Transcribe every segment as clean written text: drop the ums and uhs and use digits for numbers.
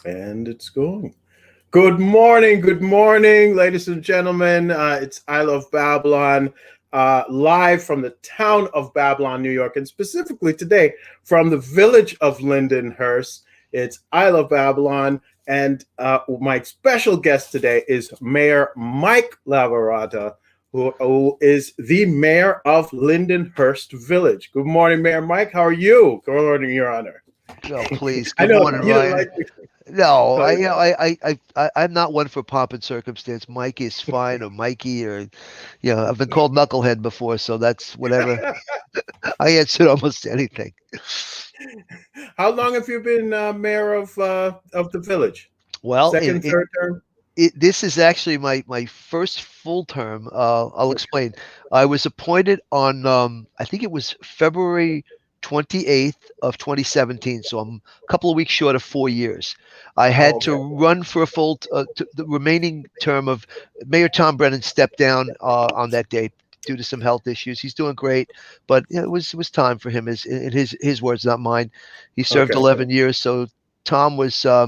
And it's going. Good morning, ladies and gentlemen. It's I Love Babylon, live from the town of Babylon, New York, and specifically today from the village of Lindenhurst. It's I Love Babylon, and my special guest today is Mayor Mike Lavorata, who is the mayor of Lindenhurst Village. Good morning, Mayor Mike. How are you? Good morning, Your Honor. Oh, please. I Good know morning, you didn't Ryan. like the No, call I, you you know, that. I'm not one for pomp and circumstance. Mike is fine, or Mikey, or, I've been called knucklehead before, so that's whatever. I answered almost anything. How long have you been mayor of the village? Well, Second, third term? this is actually my first full term. I'll explain. I was appointed on I think it was February 28th of 2017, so I'm a couple of weeks short of 4 years. I Oh, had to okay. run for a the remaining term of Mayor Tom Brennan stepped down on that day due to some health issues. He's doing great, but it was time for him. In his words, not mine. He served Okay. 11 years, so Tom was I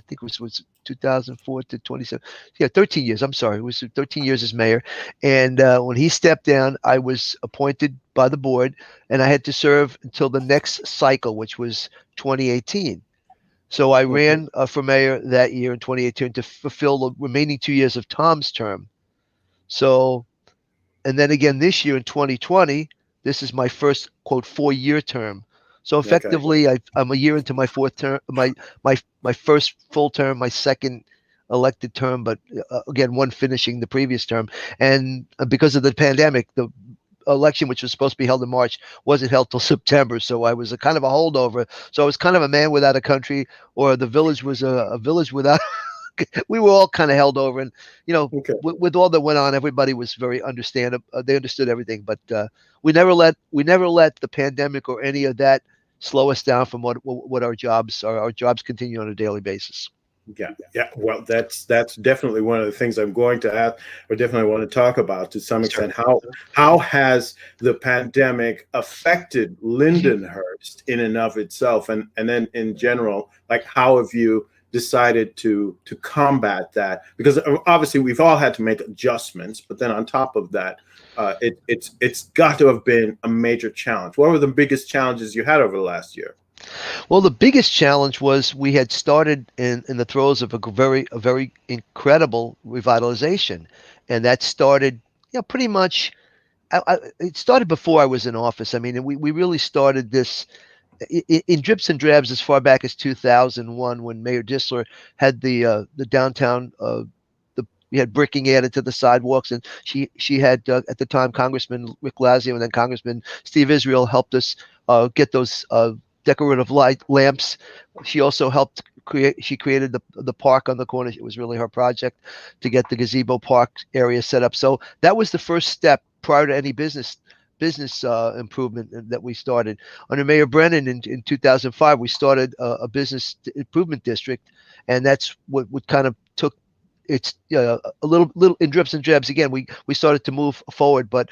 think it was 2004 to 27. Yeah, 13 years. I'm sorry. It was 13 years as mayor. And when he stepped down, I was appointed by the board and I had to serve until the next cycle, which was 2018. So I Okay. ran for mayor that year in 2018 to fulfill the remaining 2 years of Tom's term. So, and then again this year in 2020, this is my first quote 4 year term. So Okay. effectively, I'm a year into my fourth term, my first full term, my second elected term, but again, one finishing the previous term. And because of the pandemic, the election, which was supposed to be held in March, wasn't held till September. So I was a kind of a holdover. So I was kind of a man without a country, or the village was a village without we were all kind of held over, and Okay. with all that went on, everybody was very understandable. They understood everything, but we never let the pandemic or any of that slow us down from what our jobs are. Our jobs continue on a daily basis. Yeah. Yeah. Well, that's definitely one of the things I'm going to have, or definitely want to talk about to some extent. Sure. How has the pandemic affected Mhm. Lindenhurst in and of itself, and then in general, like how have you decided to combat that? Because obviously we've all had to make adjustments, but then on top of that, it's got to have been a major challenge. What were the biggest challenges you had over the last year? Well, the biggest challenge was we had started in the throes of a very incredible revitalization, and that started, pretty much. It started before I was in office. I mean, we really started this in drips and drabs as far back as 2001 when Mayor Disler had the downtown we had bricking added to the sidewalks, and she had at the time Congressman Rick Lazio and then Congressman Steve Israel helped us get those decorative light lamps. She also helped create. She created the park on the corner. It was really her project to get the gazebo park area set up. So that was the first step prior to any business improvement that we started under Mayor Brennan in 2005. We started a business improvement district, and that's what kind of took it's a little in drips and drabs. Again, we started to move forward, but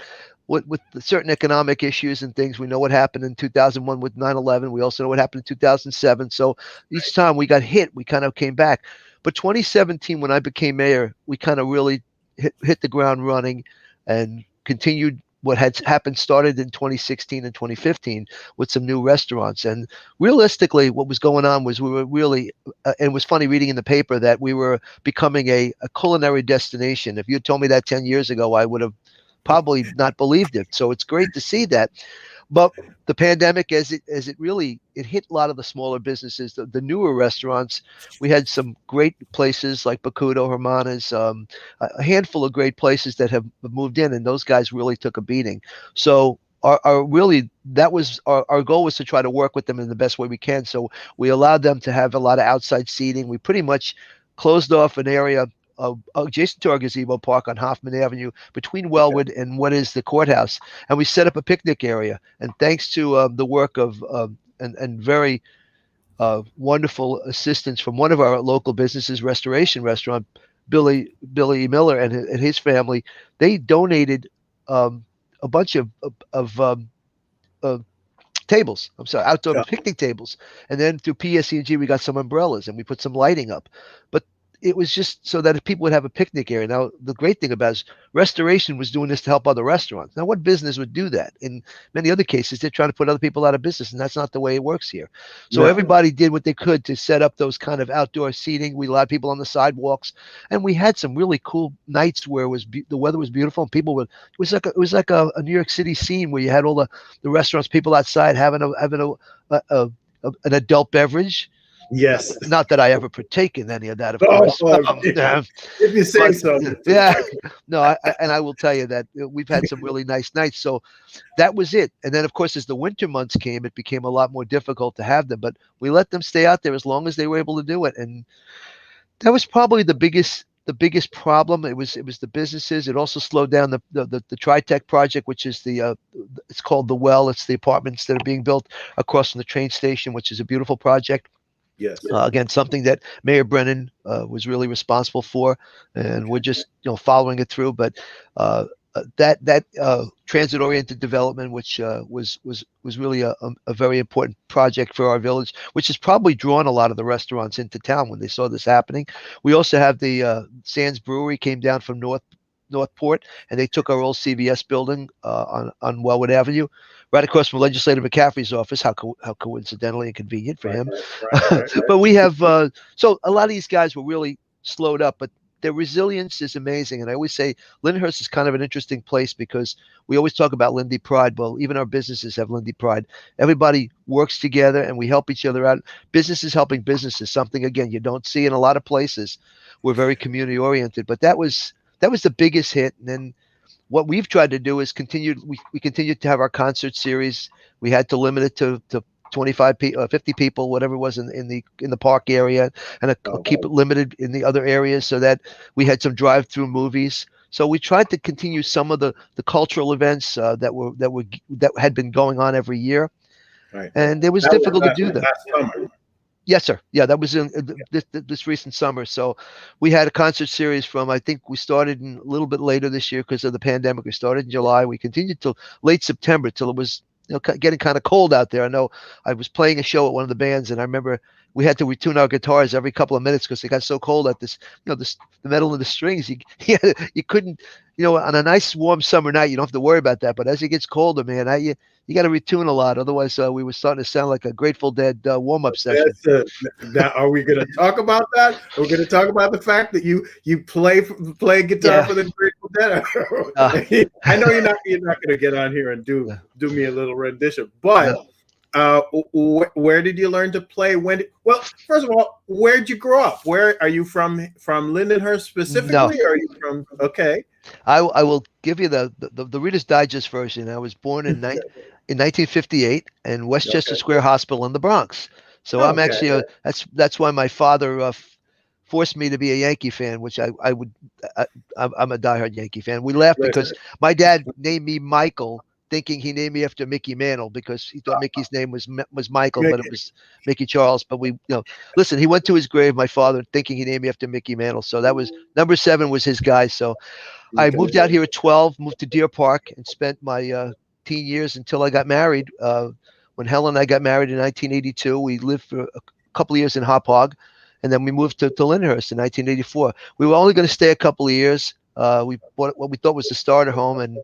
with certain economic issues and things, we know what happened in 2001 with 9/11. We also know what happened in 2007. So each time we got hit, we kind of came back. But 2017, when I became mayor, we kind of really hit the ground running and continued what had happened, started in 2016 and 2015 with some new restaurants. And realistically, what was going on was we were really and it was funny reading in the paper that we were becoming a culinary destination. If you had told me that 10 years ago, I would have probably not believed it. So it's great to see that. But the pandemic, as it really it hit a lot of the smaller businesses, the newer restaurants. We had some great places like Bakudo, Hermanas, a handful of great places that have moved in, and those guys really took a beating. So our really that was our goal was to try to work with them in the best way we can. So we allowed them to have a lot of outside seating. We pretty much closed off an area adjacent to our gazebo park on Hoffman Avenue between Okay. Wellwood and what is the courthouse, and we set up a picnic area. And thanks to the work of and very wonderful assistance from one of our local businesses, Restoration Restaurant, Billy Miller and his family, they donated um, a bunch of tables. I'm sorry, outdoor Yeah. picnic tables. And then through PSE&G, we got some umbrellas and we put some lighting up. But it was just so that people would have a picnic area. Now, the great thing about it is Restoration was doing this to help other restaurants. Now, what business would do that? In many other cases, they're trying to put other people out of business, and that's not the way it works here. So No. everybody did what they could to set up those kind of outdoor seating. We allowed people on the sidewalks, and we had some really cool nights where the weather was beautiful, and people would. It was like a New York City scene where you had all the restaurants, people outside having an adult beverage. Yes. Not that I ever partake in any of that, of Oh, course. if you say But so. yeah, no, and I will tell you that we've had some really nice nights. So that was it. And then, of course, as the winter months came, it became a lot more difficult to have them. But we let them stay out there as long as they were able to do it. And that was probably the biggest problem. It was the businesses. It also slowed down the Tritech project, which is it's called the Well. It's the apartments that are being built across from the train station, which is a beautiful project. Yes. Again, something that Mayor Brennan was really responsible for, and we're just following it through. But that transit-oriented development, which was really a very important project for our village, which has probably drawn a lot of the restaurants into town when they saw this happening. We also have the Sands Brewery came down from Northport, and they took our old CVS building on Wellwood Avenue, right across from Legislator McCaffrey's office. How coincidentally and convenient for him. Right. But we have so a lot of these guys were really slowed up, but their resilience is amazing. And I always say Lindenhurst is kind of an interesting place because we always talk about Lindy Pride. Well, even our businesses have Lindy Pride. Everybody works together and we help each other out. Businesses helping businesses, something again you don't see in a lot of places. We're very community oriented, but that was the biggest hit. And then what we've tried to do is we continued to have our concert series. We had to limit it to 25 people, 50 people, whatever it was in the park area, and keep it limited in the other areas so that we had some drive-through movies. So we tried to continue some of the cultural events that had been going on every year. Right. And it was difficult to do that. Last summer. Yes, sir. Yeah, that was in this recent summer. So we had a concert series from, I think we started a little bit later this year because of the pandemic. We started in July. We continued till late September till it was getting kind of cold out there. I know I was playing a show at one of the bands, and I remember we had to retune our guitars every couple of minutes because it got so cold at the metal of the strings. You couldn't, on a nice warm summer night, you don't have to worry about that. But as it gets colder, man, you got to retune a lot. Otherwise, we were starting to sound like a Grateful Dead warm-up session. Now, are we going to talk about that? Are we going to talk about the fact that you play guitar for the Grateful Dead? I know you're not going to get on here and do me a little rendition, but where did you learn to play? Well, first of all, where did you grow up? Where are you from Lindenhurst specifically? No. Or are you from? Okay. I will give you the Reader's Digest version. I was born in 1958 in Westchester Square Hospital in the Bronx. So I'm actually that's why my father forced me to be a Yankee fan, which I'm a diehard Yankee fan. We laughed because my dad named me Michael, thinking he named me after Mickey Mantle because he thought Mickey's name was Michael, but it was Mickey Charles. But listen, he went to his grave, my father, thinking he named me after Mickey Mantle. So that was number 7 was his guy. So I moved out here at 12, moved to Deer Park, and spent my teen years until I got married. When Helen and I got married in 1982, we lived for a couple of years in Hop Hog, and then we moved to Lindenhurst in 1984. We were only going to stay a couple of years. We bought what we thought was the starter home, and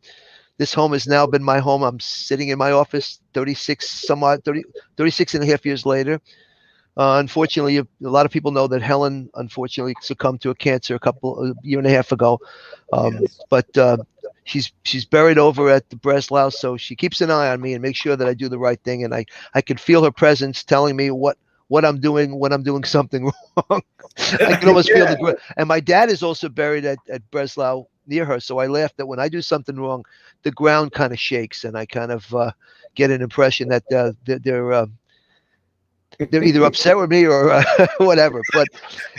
this home has now been my home. I'm sitting in my office 36 and a half years later. Unfortunately, a lot of people know that Helen unfortunately succumbed to a cancer a year and a half ago. But she's buried over at the Breslau, so she keeps an eye on me and makes sure that I do the right thing. And I can feel her presence telling me what I'm doing when I'm doing something wrong. I can almost feel the. And my dad is also buried at Breslau near her, so I laugh that when I do something wrong, the ground kind of shakes, and I kind of get an impression that they're either upset with me or whatever.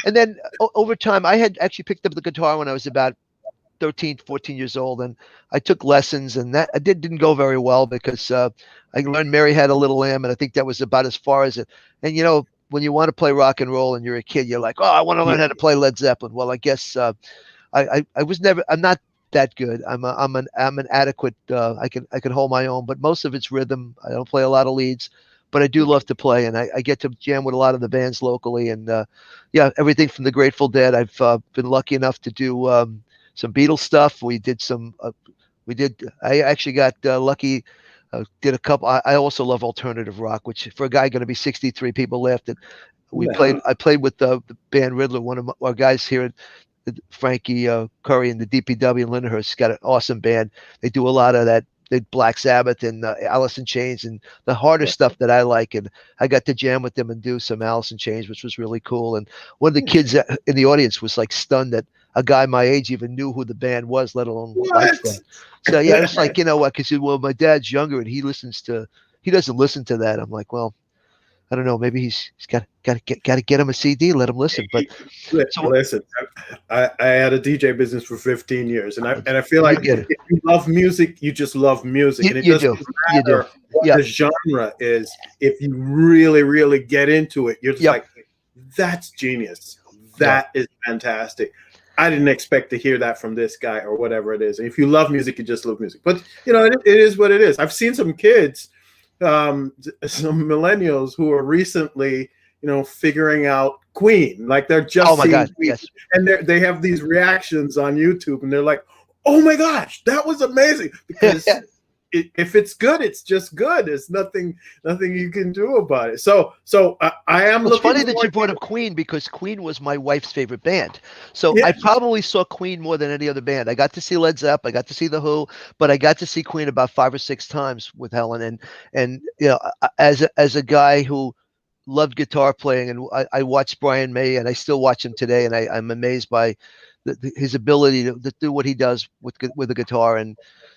And then over time, I had actually picked up the guitar when I was about 13, 14 years old, and I took lessons, and that didn't go very well because I learned Mary Had a Little Lamb, and I think that was about as far as it. And when you want to play rock and roll and you're a kid, you're like, oh, I want to learn how to play Led Zeppelin. Well, I guess I was never. I'm not that good. I'm an adequate. I can hold my own, but most of it's rhythm. I don't play a lot of leads, but I do love to play, and I get to jam with a lot of the bands locally, and yeah, everything from the Grateful Dead. I've been lucky enough to do some Beatles stuff. We did some. We did. I actually got lucky. Did a couple. I also love alternative rock, which for a guy going to be 63, people laughed at. We played. No. I played with the band Riddler, one of our guys here, Frankie Curry and the DPW in Lindenhurst. Got an awesome band. They do a lot of that. They Black Sabbath and Alice in Chains and the harder stuff that I like. And I got to jam with them and do some Alice in Chains, which was really cool. And one of the kids in the audience was like stunned that a guy my age even knew who the band was, let alone liked them. So yeah, it's like, you know what? Because well, my dad's younger and he doesn't listen to that. I'm like, well, I don't know. Maybe he's got to get him a CD, let him listen. But listen, I had a DJ business for 15 years, and I feel like if you love music, you just love music, and it doesn't matter what the genre is. If you really, really get into it, you're just like, that's genius. That is fantastic. I didn't expect to hear that from this guy or whatever it is. And if you love music, you just love music. But you know, it is what it is. I've seen some kids. Some millennials who are recently, figuring out Queen, like they're just seeing Queen, yes. And they have these reactions on YouTube, and they're like, "Oh my gosh, that was amazing!" Because if it's good, it's just good. There's nothing you can do about it. So I am. It's funny that you brought up Queen because Queen was my wife's favorite band. So I probably saw Queen more than any other band. I got to see Led Zeppelin, I got to see The Who, but I got to see Queen about 5 or 6 times with Helen. And as a guy who loved guitar playing, and I watched Brian May, and I still watch him today, and I'm amazed by his ability to do what he does with the guitar. And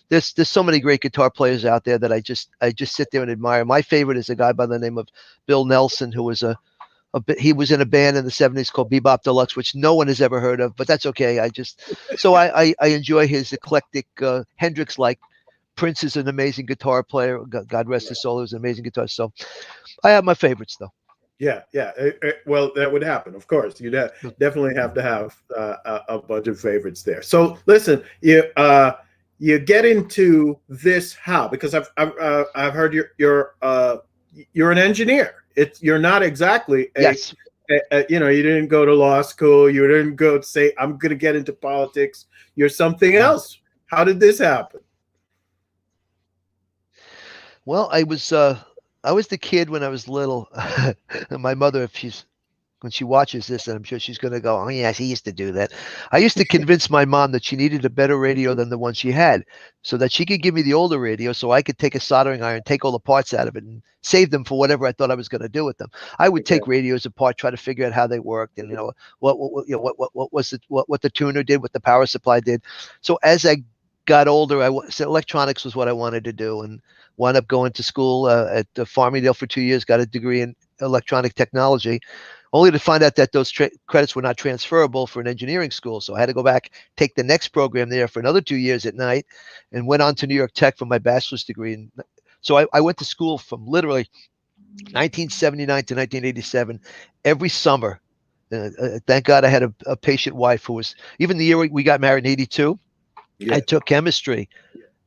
there's so many great guitar players out there that I just sit there and admire. My favorite is a guy by the name of Bill Nelson, who was he was in a band in the 70s called Bebop Deluxe, which no one has ever heard of, but that's okay. I enjoy his eclectic Hendrix-like. Prince is an amazing guitar player. God rest his soul. He was an amazing guitar. So I have my favorites though. Yeah. Well, that would happen. Of course, you'd definitely have to have a bunch of favorites there. So listen, you get into this how? Because I've heard you're an engineer. You're not exactly you didn't go to law school. You didn't go to say I'm going to get into politics. You're something else. How did this happen? Well, I was the kid when I was little. My mother, when she watches this, and I'm sure she's going to go, "Oh yes, he used to do that." I used to convince my mom that she needed a better radio than the one she had, so that she could give me the older radio, so I could take a soldering iron, take all the parts out of it, and save them for whatever I thought I was going to do with them. I would take radios apart, try to figure out how they worked, and what the tuner did, what the power supply did. So as I got older, so electronics was what I wanted to do, and wound up going to school at Farmingdale for 2 years, got a degree in electronic technology, only to find out that those credits were not transferable for an engineering school. So I had to go back, take the next program there for another 2 years at night, and went on to New York Tech for my bachelor's degree. And so I went to school from literally 1979 to 1987 every summer. Thank God I had a patient wife who was, even the year we got married in 82, I took chemistry.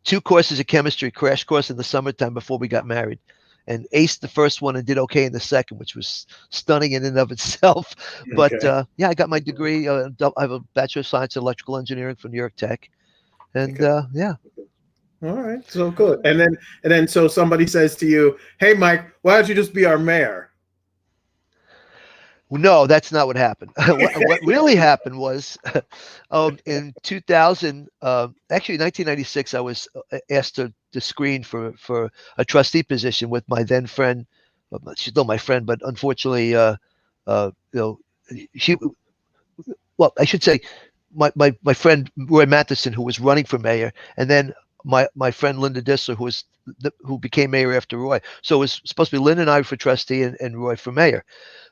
2 courses of chemistry, crash course in the summertime before we got married, and aced the first one and did okay in the second, which was stunning in and of itself. But I got my degree. I have a Bachelor of Science in Electrical Engineering from New York Tech, and All right, so good. And then so somebody says to you, "Hey, Mike, why don't you just be our mayor?" No, that's not what happened. What really happened was in 2000, actually 1996, I was asked to screen for a trustee position with my then friend. She's still my friend, but unfortunately, I should say my friend Roy Matheson, who was running for mayor, and then my friend Linda Dissler, who became mayor after Roy. So it was supposed to be Linda and I for trustee and Roy for mayor.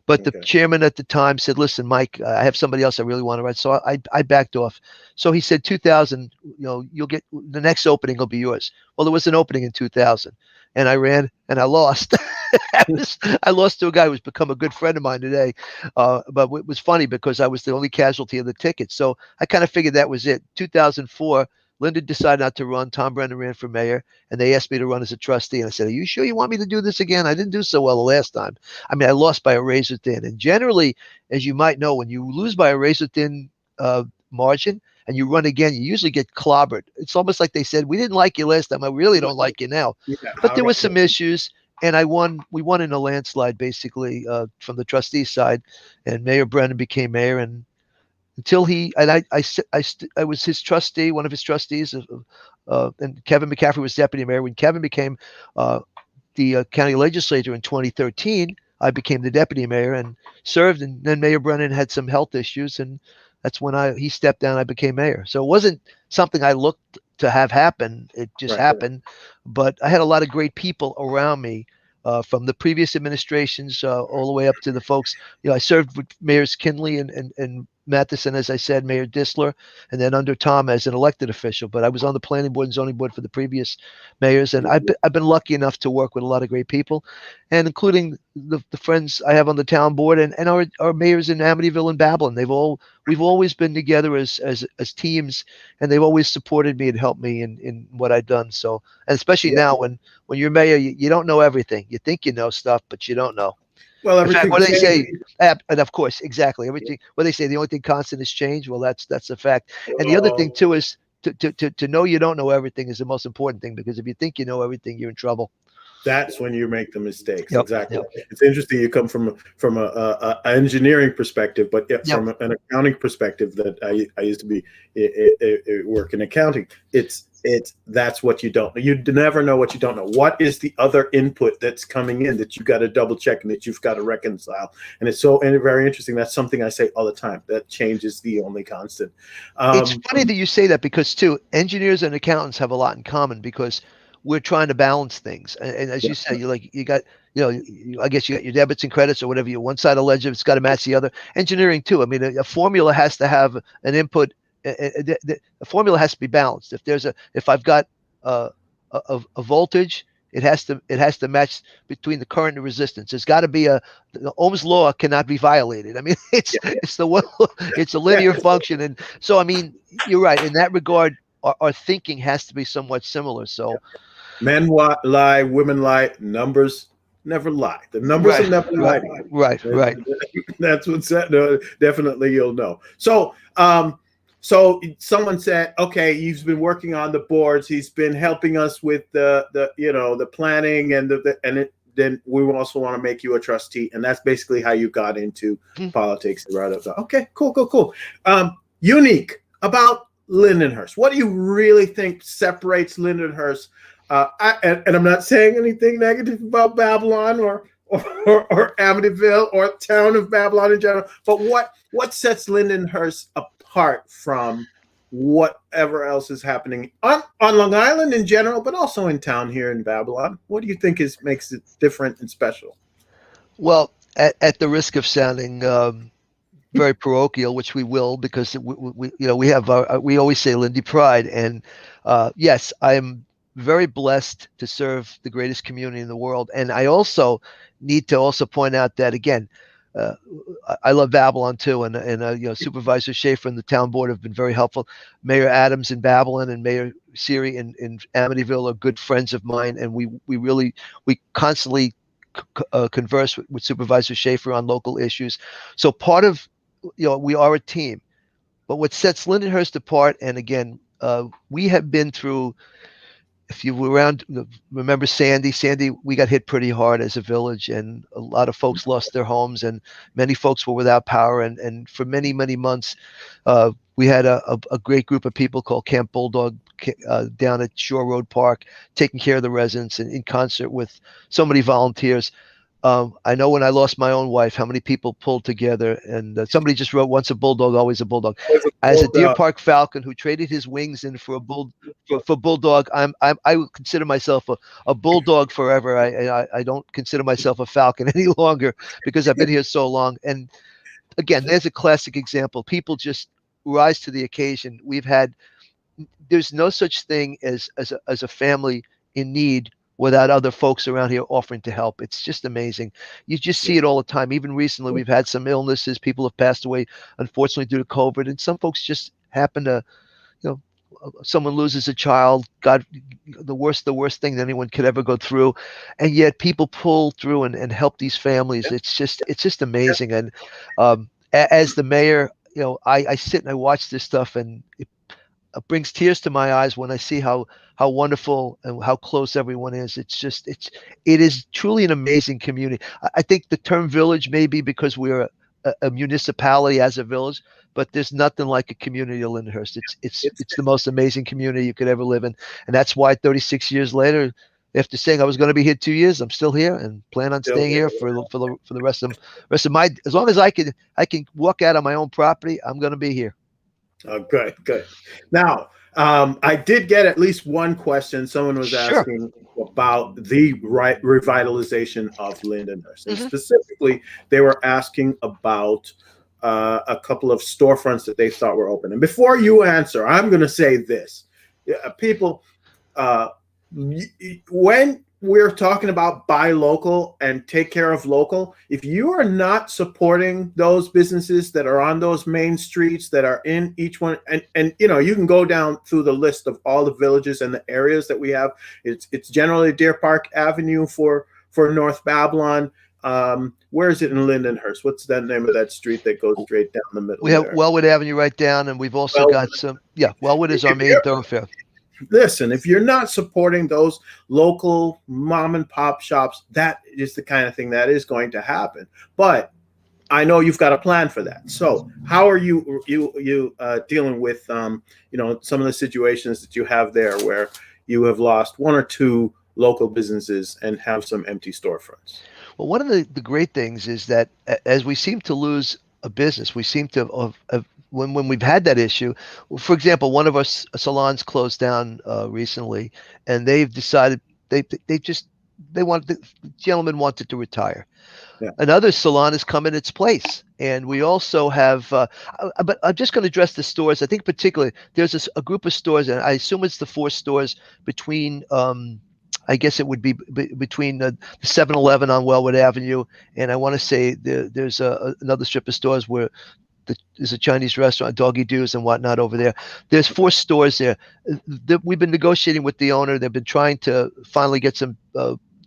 But the chairman at the time said, "Listen, Mike, I have somebody else I really want to run." So I backed off. So he said, 2000, you'll get the next opening will be yours. Well, there was an opening in 2000, and I ran and I lost. I lost to a guy who's become a good friend of mine today. But it was funny because I was the only casualty of the ticket. So I kind of figured that was it. 2004, Linda decided not to run. Tom Brennan ran for mayor, and they asked me to run as a trustee. And I said, "Are you sure you want me to do this again? I didn't do so well the last time. I mean, I lost by a razor thin. And generally, as you might know, when you lose by a razor thin margin and you run again, you usually get clobbered. It's almost like they said, we didn't like you last time. I really don't like you now." Yeah, But there was some issues, and I won. We won in a landslide, basically, from the trustee side, and Mayor Brennan became mayor. And until he and I was his trustee, one of his trustees, and Kevin McCaffrey was deputy mayor. When Kevin became the county legislature in 2013, I became the deputy mayor and served. And then Mayor Brennan had some health issues, and that's when he stepped down. I became mayor. So it wasn't something I looked to have happen. It just happened. But I had a lot of great people around me. From the previous administrations all the way up to the folks, I served with Mayors Kinley and Matheson, as I said, Mayor Disler, and then under Tom as an elected official. But I was on the planning board and zoning board for the previous mayors, and I've been lucky enough to work with a lot of great people, and including the friends I have on the town board and our mayors in Amityville and Babylon. We've always been together as teams, and they've always supported me and helped me in what I've done. So, and especially now when you're mayor, you don't know everything. You think you know stuff, but you don't know. Well, In fact, everything. what do they say? And of course, exactly everything. What they say, the only thing constant is change. Well, that's a fact. And the other thing too is to know you don't know everything is the most important thing, because if you think you know everything, you're in trouble. That's when you make the mistakes. Yep, exactly. yep. It's interesting. You come from a engineering perspective, but from an accounting perspective. That I used to be work in accounting. That's what you don't know. You never know what you don't know. What is the other input that's coming in that you got to double check and that you've got to reconcile? And it's very interesting. That's something I say all the time. That change is the only constant. It's funny that you say that, because too, engineers and accountants have a lot in common, because we're trying to balance things. And as you say, you got, I guess you got your debits and credits or whatever. You one side of the ledger, it's got to match the other. Engineering too. I mean, a formula has to have an input. The formula has to be balanced. If I've got a voltage, it has to match between the current and resistance. There's got to be the Ohm's law cannot be violated. I mean, it's a linear function. And so, I mean, you're right in that regard. Our thinking has to be somewhat similar. So, men lie, women lie, numbers never lie. The numbers are never lying. Right. That's what's definitely you'll know. So, so someone said, okay, he's been working on the boards. He's been helping us with the planning and then we also want to make you a trustee, and that's basically how you got into politics. Right? Okay, cool. Unique about Lindenhurst. What do you really think separates Lindenhurst? And I'm not saying anything negative about Babylon or Amityville or town of Babylon in general, but what sets Lindenhurst apart from whatever else is happening on Long Island in general, but also in town here in Babylon? What do you think makes it different and special? Well, at the risk of sounding very parochial, which we will, because we have we always say Lindy Pride, and yes, I am very blessed to serve the greatest community in the world. And I also need to point out that, again, I love Babylon too, and Supervisor Schaefer and the town board have been very helpful. Mayor Adams in Babylon and Mayor Siri in Amityville are good friends of mine, and we constantly converse with Supervisor Schaefer on local issues. So part of we are a team. But what sets Lindenhurst apart, and again, we have been through, if you were around, remember Sandy, we got hit pretty hard as a village, and a lot of folks lost their homes, and many folks were without power. And for many, many months, we had a great group of people called Camp Bulldog down at Shore Road Park, taking care of the residents, and in concert with so many volunteers. I know when I lost my own wife, how many people pulled together, and somebody just wrote, "Once a bulldog, always a bulldog." As a Deer Park Falcon who traded his wings in for bulldog, I would consider myself a bulldog forever. I don't consider myself a falcon any longer, because I've been here so long. And again, there's a classic example. People just rise to the occasion. There's no such thing as a family in need without other folks around here offering to help. It's just amazing. You just see it all the time. Even recently, we've had some illnesses. People have passed away, unfortunately, due to COVID. And some folks just happen to, someone loses a child, God, the worst thing that anyone could ever go through, and yet people pull through and help these families. It's just amazing. And as the mayor, I sit and I watch this stuff, and it brings tears to my eyes when I see how wonderful and how close everyone is. It is truly an amazing community. I think the term village may be because we're a municipality as a village, but there's nothing like a community of Lindenhurst. It's the most amazing community you could ever live in, and that's why 36 years later, after saying I was going to be here 2 years, I'm still here and plan on staying here for the rest of my, as long as I can walk out on my own property. I'm going to be here. Oh, good, good. Now, I did get at least one question. Someone was Sure. asking about the revitalization of Lindenhurst. And specifically, they were asking about a couple of storefronts that they thought were open. And before you answer, I'm going to say this. People, when we're talking about buy local and take care of local, if you are not supporting those businesses that are on those main streets that are in each one, and you can go down through the list of all the villages and the areas that we have. It's generally Deer Park Avenue for North Babylon. Where is it in Lindenhurst? What's that name of that street that goes straight down the middle? We have Wellwood Avenue right down, and we've also got some. Yeah, Wellwood is our main thoroughfare. Listen, if you're not supporting those local mom and pop shops, that is the kind of thing that is going to happen. But I know you've got a plan for that. So how are you dealing with some of the situations that you have there where you have lost one or two local businesses and have some empty storefronts? Well, one of the great things is that as we seem to lose a business, we seem to have when we've had that issue. For example, one of our salons closed down recently, and they've decided the gentleman wanted to retire. Yeah. Another salon has come in its place, and we also have. But I'm just going to address the stores. I think particularly there's a group of stores, and I assume it's the 4 stores between. I guess it would be between the 7-Eleven on Wellwood Avenue, and I want to say there's another strip of stores where there's a Chinese restaurant, Doggy Doos and whatnot over there. There's 4 stores there. We've been negotiating with the owner. They've been trying to finally get some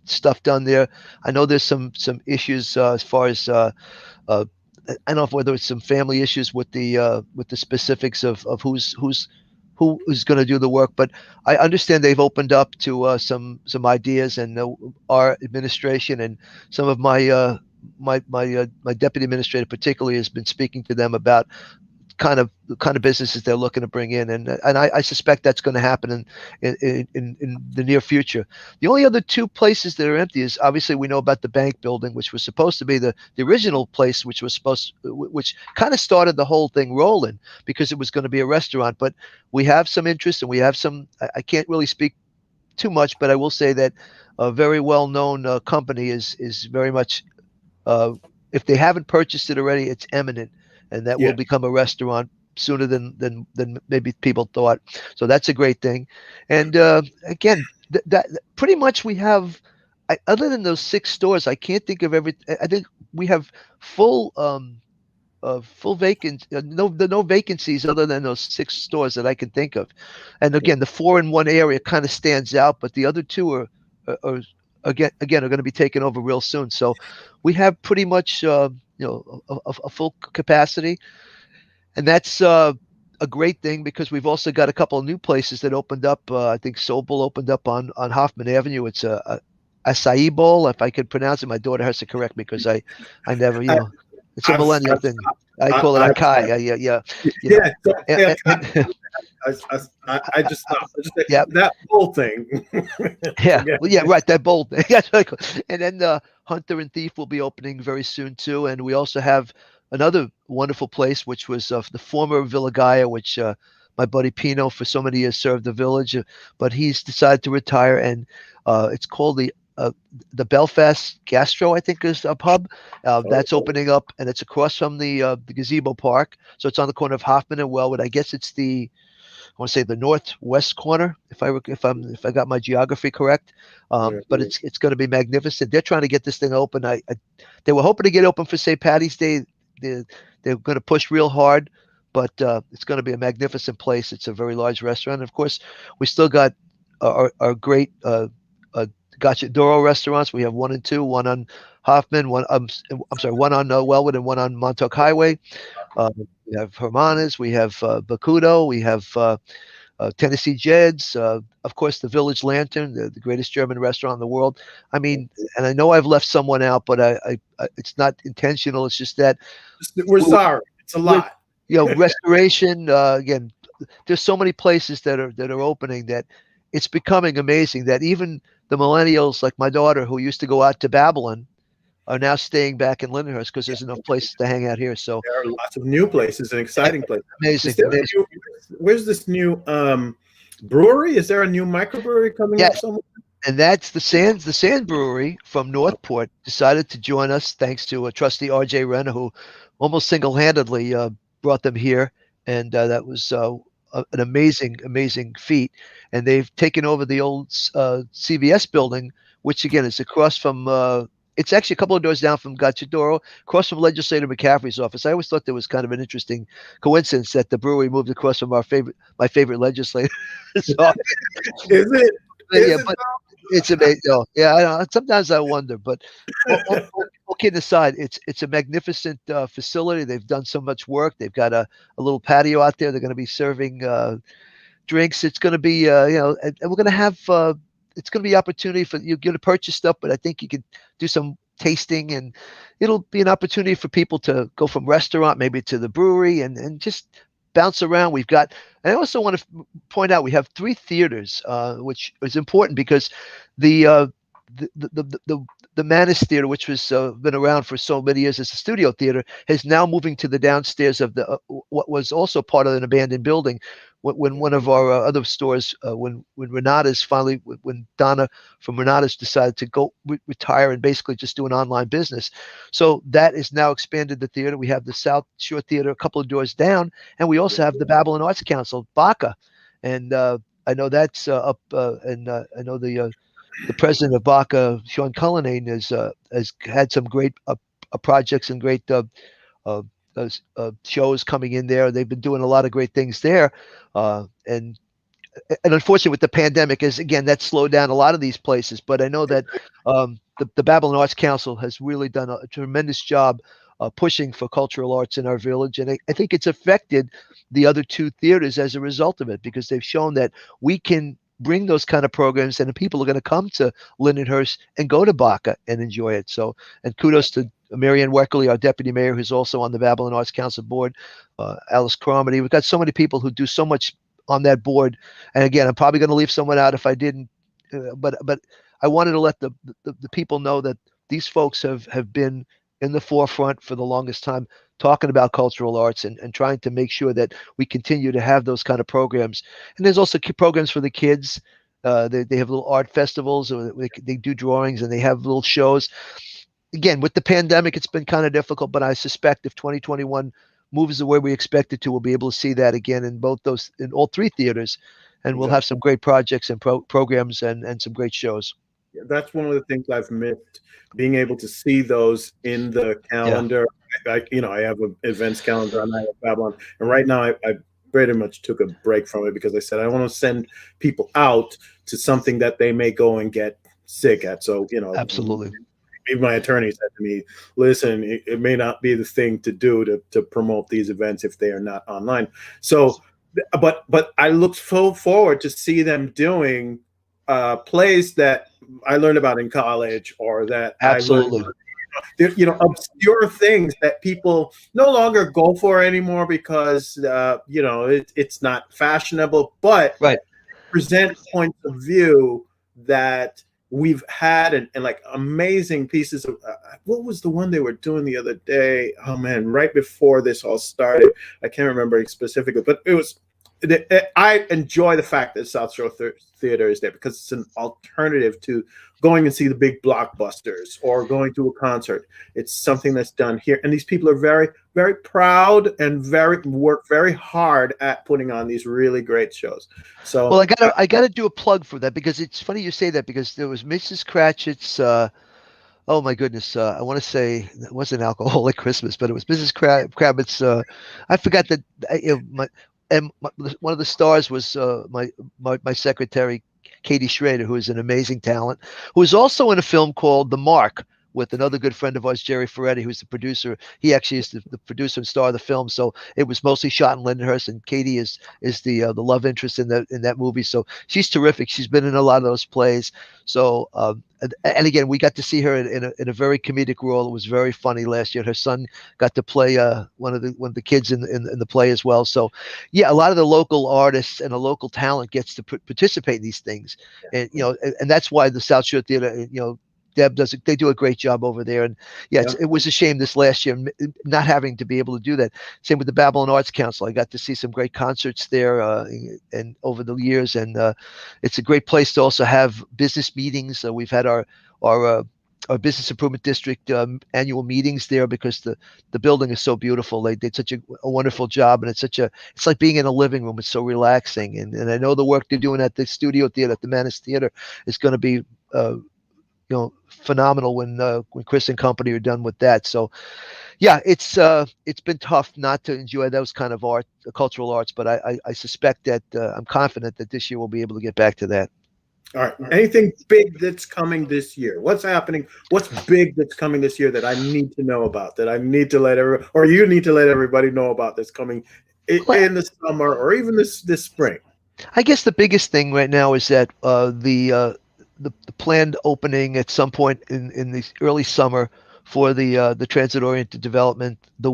stuff done there. I know there's some issues as far as I don't know whether it's some family issues with the specifics of who is going to do the work, but I understand they've opened up to some ideas, and our administration and some of my my deputy administrator particularly has been speaking to them about the kind of businesses they're looking to bring in, and I suspect that's going to happen in the near future. The only other 2 places that are empty is obviously we know about the bank building, which was supposed to be the original place, which kind of started the whole thing rolling because it was going to be a restaurant. But we have some interest, and we have some. I can't really speak too much, but I will say that a very well-known company is very much. If they haven't purchased it already, it's imminent, and that will become a restaurant sooner than maybe people thought. So that's a great thing. And again, that pretty much we have. Other than those 6 stores, I can't think of every. I think we have full vacancy. No vacancies other than those 6 stores that I can think of. And again, the 4 in one area kind of stands out, but the other 2 are again are going to be taken over real soon. So we have pretty much a full capacity, and that's a great thing because we've also got a couple of new places that opened up. I think Sobel opened up on Hoffman Avenue. It's a acai bowl, if I could pronounce it. My daughter has to correct me because I never it's a millennial thing. I call it acai. I just that whole thing. Right. That bold thing. And then Hunter and Thief will be opening very soon too. And we also have another wonderful place, which was the former Villa Gaia, which my buddy Pino for so many years served the village, but he's decided to retire, and it's called the Belfast Gastro, I think, is a pub that's opening up, and it's across from the gazebo park. So it's on the corner of Hoffman and Wellwood. I guess it's I want to say the northwest corner, if I got my geography correct. But it's going to be magnificent. They're trying to get this thing open. They were hoping to get open for St. Patty's Day. They're going to push real hard, but it's going to be a magnificent place. It's a very large restaurant. And of course, we still got our great Gachadoro restaurants. We have one and two, one on Hoffman, one I'm sorry, one on Wellwood and one on Montauk Highway. We have Hermanas, we have Bakudo, we have Tennessee Jed's, of course, the Village Lantern, the greatest German restaurant in the world. I mean, and I know I've left someone out, but it's not intentional. It's just that We're sorry. It's a with, lot. restoration. Again, there's so many places that are opening that it's becoming amazing that even the millennials, like my daughter, who used to go out to Babylon, are now staying back in Lindenhurst because there's enough places to hang out here. So There are lots of new places and exciting places. amazing, Is there a amazing. new, where's this new brewery? Is there a new microbrewery coming up Yes, somewhere? and that's the Sand Brewery from Northport decided to join us thanks to a trustee R.J. Renner who almost single-handedly brought them here, and that was an amazing feat. And they've taken over the old CVS building, which again is across from. It's actually a couple of doors down from Gachadoro, across from Legislator McCaffrey's office. I always thought there was kind of an interesting coincidence that the brewery moved across from my favorite legislator. So, Is it? yeah, Is it? but it's amazing. Oh, yeah, I know. Sometimes I wonder, but all kidding aside, it's a magnificent facility. They've done so much work. They've got a little patio out there. They're going to be serving drinks. It's going to be and we're going to have it's going to be opportunity for you're going to purchase stuff, but I think you can do some tasting, and it'll be an opportunity for people to go from restaurant maybe to the brewery and just bounce around. We've got. And I also want to point out we have three theaters, which is important because the uh, the Manus Theater, which was been around for so many years as a studio theater, is now moving to the downstairs of the what was also part of an abandoned building. When one of our other stores, when Renata's finally, when Donna from Renata's decided to go retire and basically just do an online business, so that is now expanded the theater. We have the South Shore Theater a couple of doors down, and we also have the Babylon Arts Council, BACA, and I know that's up, and I know the president of BACA, Sean Cullinane, has had some great projects and great uh, shows coming in there. They've been doing a lot of great things there, and unfortunately with the pandemic, is again that slowed down a lot of these places. But I know that the Babylon Arts Council has really done a tremendous job pushing for cultural arts in our village, and I think it's affected the other two theaters as a result of it because they've shown that we can bring those kind of programs and the people are going to come to Lindenhurst and go to BACA and enjoy it. So, and kudos to Marianne Weckerly, our deputy mayor, who's also on the Babylon Arts Council board, Alice Cromedy. We've got so many people who do so much on that board. And again, I'm probably going to leave someone out if I didn't, but I wanted to let the people know that these folks have been in the forefront for the longest time talking about cultural arts and trying to make sure that we continue to have those kind of programs. And there's also programs for the kids. They have little art festivals, or they do drawings, and they have little shows. Again, with the pandemic, it's been kind of difficult, but I suspect if 2021 moves the way we expect it to, we'll be able to see that again in all three theaters, and we'll have some great projects and programs and some great shows. That's one of the things I've missed, being able to see those in the calendar. I have an events calendar on Babylon, and right now I pretty much took a break from it because I said I want to send people out to something that they may go and get sick at. So, Absolutely. even my attorney said to me, listen, it may not be the thing to do to promote these events if they are not online. So, but I look so forward to see them doing plays that I learned about in college, or that I learned, Absolutely. obscure things that people no longer go for anymore because it's not fashionable, but Right. present points of view that we've had, and like amazing pieces of what was the one they were doing the other day? Oh man, right before this all started, I can't remember specifically, but it was. I enjoy the fact that South Shore Theater is there because it's an alternative to going and see the big blockbusters or going to a concert. It's something that's done here, and these people are very, very proud and work very hard at putting on these really great shows. So, Well, I gotta do a plug for that because it's funny you say that because there was Mrs. Cratchit's Oh my goodness. I want to say it wasn't Alcoholic Christmas, but it was Mrs. Kravitz. I forgot that one of the stars was my secretary, Katie Schrader, who is an amazing talent, who is also in a film called The Mark with another good friend of ours, Jerry Ferretti, who's the producer. He actually is the producer and star of the film. So it was mostly shot in Lindenhurst, and Katie is the love interest in that movie. So she's terrific. She's been in a lot of those plays. So and again, we got to see her in a very comedic role. It was very funny last year. Her son got to play one of the kids in the play as well. So, yeah, a lot of the local artists and the local talent gets to participate in these things, and and that's why the South Shore Theater, Deb they do a great job over there. And yeah, Yeah. it was a shame this last year not having to be able to do that. Same with the Babylon Arts Council. I got to see some great concerts there, and over the years, and it's a great place to also have business meetings. We've had our our business improvement district annual meetings there because the building is so beautiful. They did such a wonderful job, and it's like being in a living room. It's so relaxing, and I know the work they're doing at the studio theater, at the Manus Theater, is going to be phenomenal when Chris and company are done with that. So yeah, it's been tough not to enjoy those kind of cultural arts, but I suspect that I'm confident that this year we'll be able to get back to that. All right. Anything big that's coming this year? What's happening? What's big that's coming this year that I need to know about? That I need to or you need to let everybody know about that's coming Well, in the summer or even this spring? I guess the biggest thing right now is that the planned opening at some point in the early summer for the transit oriented development, the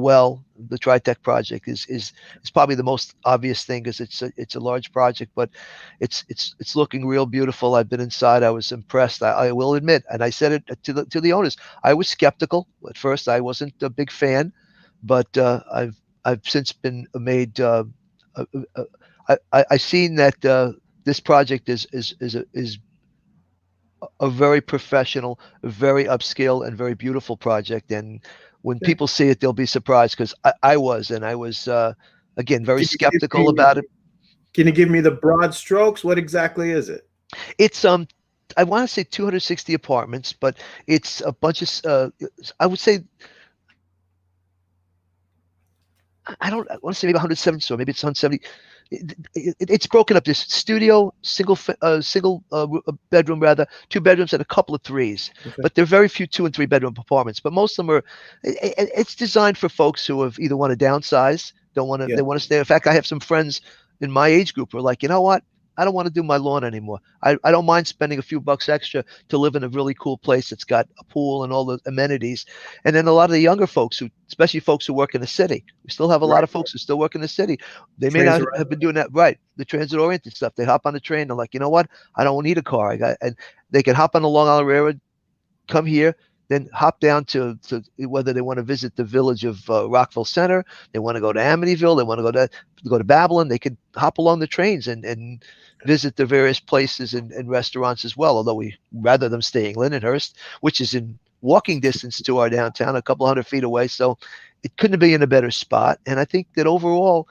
TriTech project is probably the most obvious thing because it's a large project, but it's looking real beautiful. I've been inside. I was impressed. I will admit, and I said it to the owners. I was skeptical at first. I wasn't a big fan, but I've since been made. Uh, uh, I've seen that this project is a very professional, very upscale, and very beautiful project. And when Okay. people see it, they'll be surprised because I was again very Can you give skeptical me about it. can you give me the broad strokes? What exactly is it? It's I want to say 260 apartments, but it's a bunch of I would say I want to say maybe 170, so maybe it's 170. It's broken up. This studio, single bedroom rather, two bedrooms and a couple of threes. Okay. But there are very few 2 and 3 bedroom apartments. But most of them are. It's designed for folks who have either want to downsize, don't want to, Yeah. they want to stay. In fact, I have some friends in my age group who are like, you know what? I don't want to do my lawn anymore. I don't mind spending a few bucks extra to live in a really cool place that's got a pool and all the amenities. And then a lot of the younger folks especially folks who work in the city, we still have a lot Right. of folks who still work in the city. They may not Transit. have been doing that right. The transit oriented stuff. They hop on the train. They're like, you know what? I don't need a car. And they can hop on the Long Island Railroad, come here, then hop down to whether they want to visit the village of Rockville Center, they want to go to Amityville, they want to go to Babylon. They could hop along the trains and visit the various places and restaurants as well. Although we rather them staying Lindenhurst, which is in walking distance to our downtown, a couple 100 feet away. So it couldn't be in a better spot. And I think that overall,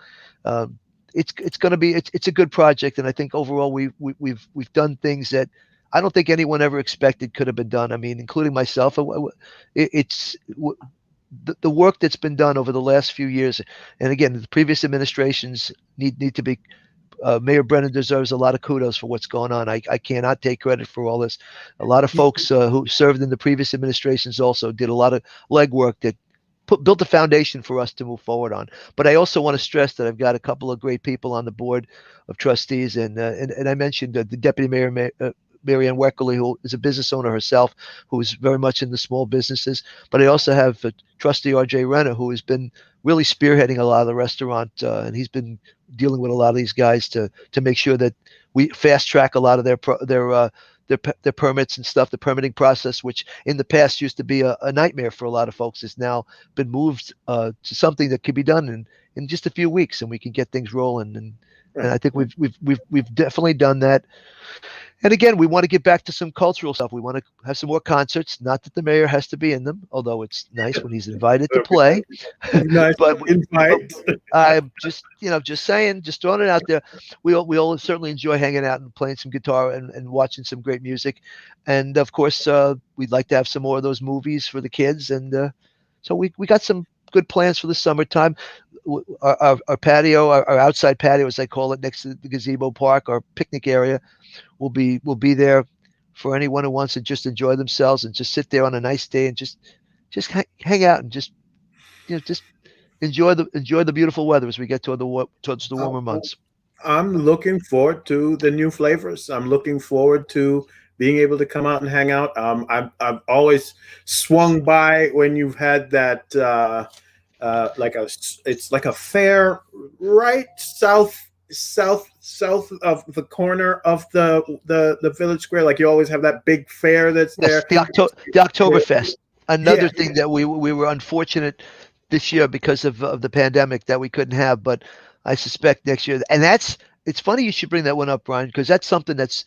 um, it's going to be it's a good project. And I think overall we've done things that I don't think anyone ever expected could have been done. I mean, including myself. It's the work that's been done over the last few years, and again, the previous administrations need to be. Mayor Brennan deserves a lot of kudos for what's going on. I cannot take credit for all this. A lot of folks who served in the previous administrations also did a lot of legwork that built the foundation for us to move forward on. But I also want to stress that I've got a couple of great people on the board of trustees, and I mentioned the deputy mayor. Mary Ann Weckerly, who is a business owner herself, who is very much in the small businesses. But I also have trustee R.J. Renner, who has been really spearheading a lot of the restaurant, and he's been dealing with a lot of these guys to make sure that we fast track a lot of their permits and stuff. The permitting process, which in the past used to be a nightmare for a lot of folks, has now been moved to something that can be done in just a few weeks, and we can get things rolling. And And Right. I think we've definitely done that. And again, we want to get back to some cultural stuff. We want to have some more concerts. Not that the mayor has to be in them, although it's nice when he's invited to That'll be play. nice but but invite. I'm just just saying, just throwing it out there. We all certainly enjoy hanging out and playing some guitar and watching some great music, and of course, we'd like to have some more of those movies for the kids. And so we got some good plans for the summertime. Our patio, our outside patio, as I call it, next to the gazebo park, our picnic area will be there for anyone who wants to just enjoy themselves and just sit there on a nice day and just hang out and just enjoy the beautiful weather as we get towards the warmer Uh, months. I'm looking forward to the new flavors. I'm looking forward to being able to come out and hang out. I've always swung by when you've had that it's like a fair right south of the corner of the village square. Like you always have that big fair that's Yes, there. the Oktoberfest. Yeah, Another thing that we were unfortunate this year because of the pandemic that we couldn't have, but I suspect next year. And it's funny you should bring that one up, Brian, because that's something that's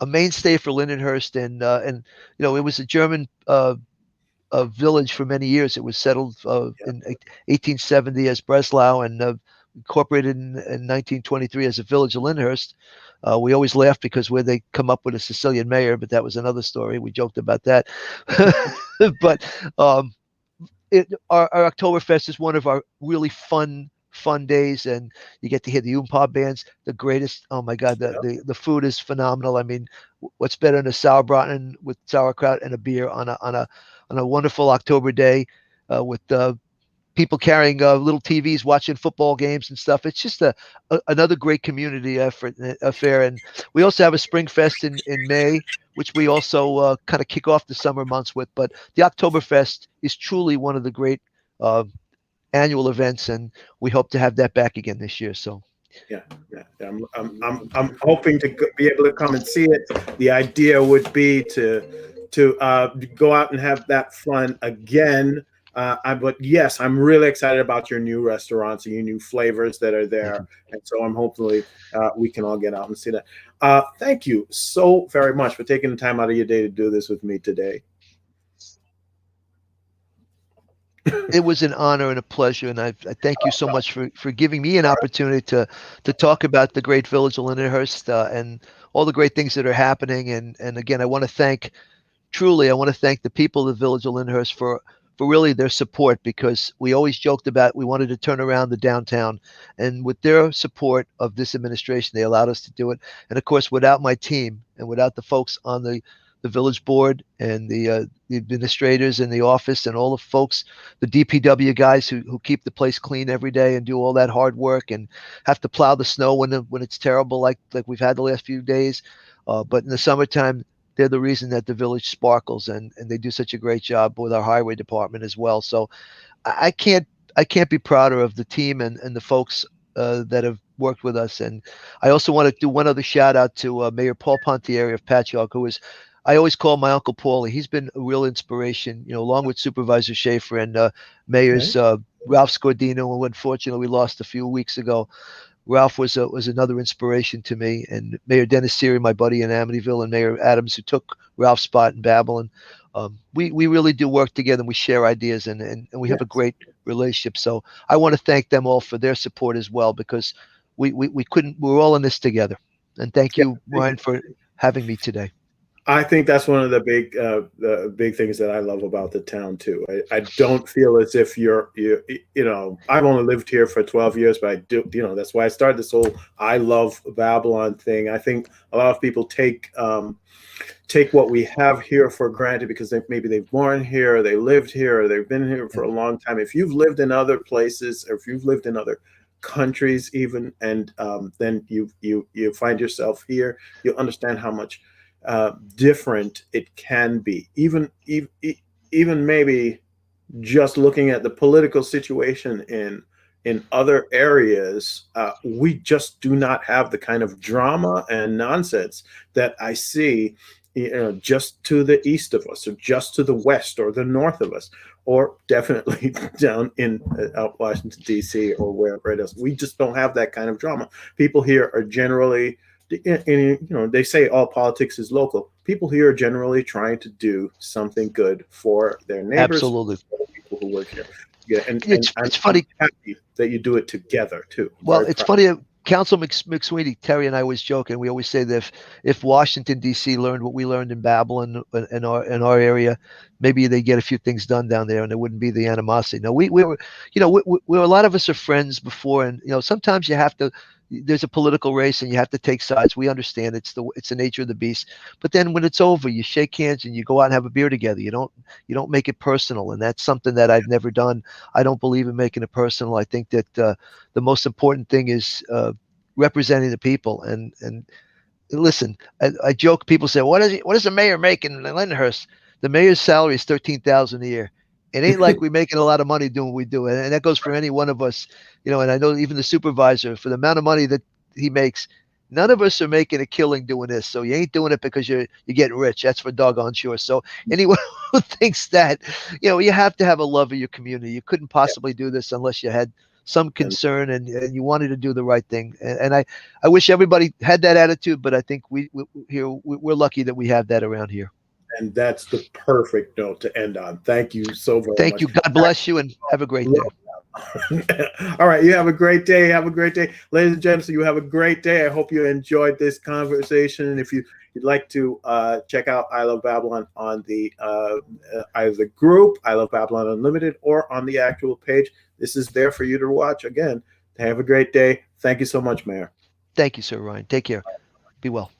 a mainstay for Lindenhurst, and it was a German village for many years. It was settled in 1870 as Breslau and incorporated in 1923 as a village of Lyndhurst. We always laugh because where they come up with a Sicilian mayor, but that was another story. We joked about that. But um, our Oktoberfest is one of our really fun days, and you get to hear the Oompa bands, the greatest. Oh my God, the food is phenomenal. I mean, what's better than a sauerbraten with sauerkraut and a beer on a wonderful October day with people carrying little TVs watching football games and stuff. It's just another great community effort affair. And we also have a Spring Fest in May, which we also kind of kick off the summer months with. But the Oktoberfest is truly one of the great uh, annual events, and we hope to have that back again this year. So yeah, yeah. I'm hoping to be able to come and see it. The idea would be to go out and have that fun again. But yes, I'm really excited about your new restaurants and your new flavors that are thank there, you. and so I'm hopefully we can all get out and see that. Thank you so very much for taking the time out of your day to do this with me today. It was an honor and a pleasure, and I thank you so much for giving me an opportunity to talk about the great village of Lindenhurst and all the great things that are happening. And again, I want to thank the people of the village of Lyndhurst for really their support, because we always joked about we wanted to turn around the downtown, and with their support of this administration, they allowed us to do it. And of course, without my team and without the folks on the village board and the administrators in the office and all the folks, the DPW guys who keep the place clean every day and do all that hard work and have to plow the snow when it's terrible, like we've had the last few days. But in the summertime, they're the reason that the village sparkles, and they do such a great job with our highway department as well. So I can't be prouder of the team and the folks that have worked with us. And I also want to do one other shout out to Mayor Paul Pontieri of Patchogue, who is, I always call my Uncle Paulie. He's been a real inspiration, along with Supervisor Schaefer and Mayors Okay. Ralph Scordino, who unfortunately we lost a few weeks ago. Ralph was another inspiration to me, and Mayor Dennis Seary, my buddy in Amityville, and Mayor Adams, who took Ralph's spot in Babylon. We really do work together, and we share ideas, and we have a Yes. great relationship. So I want to thank them all for their support as well, because we couldn't, we're all in this together. And thank Yeah. you, Ryan, for having me today. I think that's one of the big things that I love about the town too. I don't feel as if I've only lived here for 12 years, but I do, that's why I started this whole I love Babylon thing. I think a lot of people take what we have here for granted because maybe they've born here, or they lived here, or they've been here for a long time. If you've lived in other places, or if you've lived in other countries even, and then you find yourself here, you understand how much different it can be. Even maybe just looking at the political situation in other areas, we just do not have the kind of drama and nonsense that I see just to the east of us, or just to the west or the north of us, or definitely down in out Washington D.C. or wherever it is. We just don't have that kind of drama. People here are generally, they say all politics is local. People here are generally trying to do something good for their neighbors, Absolutely. for the people who work here. Yeah, and It's funny. I'm happy that you do it together too. I'm Well, very it's proud. funny. Council McSweeney, Terry, and I always joke, and we always say that if Washington D.C. learned what we learned in Babylon in our area, maybe they get a few things done down there, and there wouldn't be the animosity. No, we were, a lot of us are friends before, and sometimes you have to. There's a political race, and you have to take sides. We understand it's the nature of the beast. But then when it's over, you shake hands and you go out and have a beer together. You don't make it personal, and that's something that I've never done. I don't believe in making it personal. I think that the most important thing is representing the people. And listen, I joke. People say, What does the mayor make in Lindenhurst?" The mayor's salary is 13,000 a year. It ain't like we're making a lot of money doing what we do, and that goes for any one of us. And I know even the supervisor, for the amount of money that he makes, none of us are making a killing doing this. So you ain't doing it because you're getting rich. That's for doggone sure. So anyone who thinks that, you have to have a love of your community. You couldn't possibly do this unless you had some And concern and you wanted to do the right thing. And I wish everybody had that attitude, but I think we're lucky that we have that around here. and that's the perfect note to end on. Thank you so very Thank much. you. God bless you and have a great day. All right, you have a great day. Have a great day, ladies and gentlemen. So you have a great day. I hope you enjoyed this conversation. And if you'd like to check out I Love Babylon on the either the group I Love Babylon Unlimited or on the actual page, this is there for you to watch. Again, have a great day. Thank you so much, Mayor. Thank you, sir, Ryan. Take care. Be well.